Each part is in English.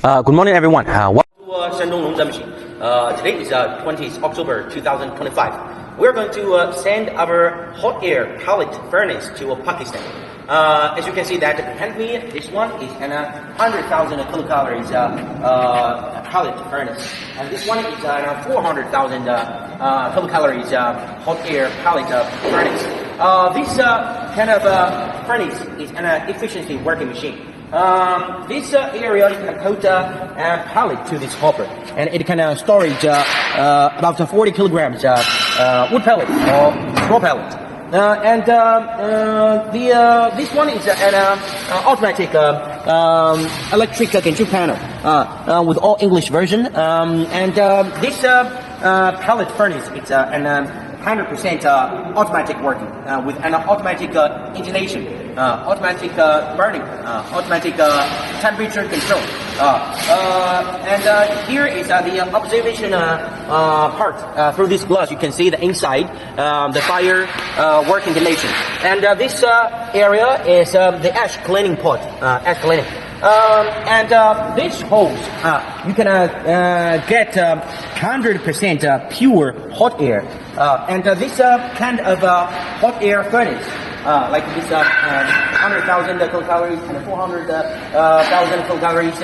Good morning, everyone. Shandong Longze machine. Today is 20th October 2025. We're going to send our hot air pellet furnace to Pakistan. As you can see that behind me, this one is an 100,000 kilocalories pellet furnace, and this one is an 400,000 kilocalories hot air pellet furnace. This kind of furnace is an efficiency working machine. This area is going to put a pellet to this hopper, and it can storage about 40 kilograms wood pellet or straw pellet. This one is an automatic electric control panel with all English version. This pellet furnace, it's an 100% automatic working with an automatic inclination, automatic burning, automatic temperature control. Here is the observation part. Through this glass, you can see the inside, the fire working condition. And this area is the ash cleaning pot, ash cleaning. This hose, you can get 100% pure hot air. This kind of hot air furnace, like this 100,000 kilocalories and 400,000 kilocalories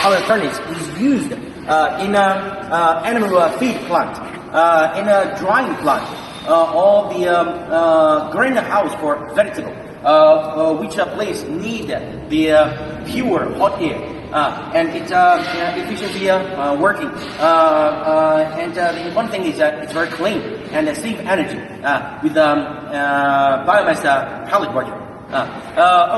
pellet furnace is used in animal feed plant, in a drying plant, or the greenhouse for vegetable. Which place need the pure hot air, and it's efficiently working. The one thing is it's very clean and save energy with biomass pellet working.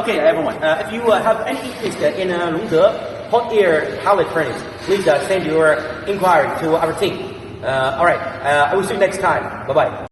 Okay, everyone. If you have any interest in Longze hot air pellet furnace, please send your inquiry to our team. All right. I will see you next time. Bye bye.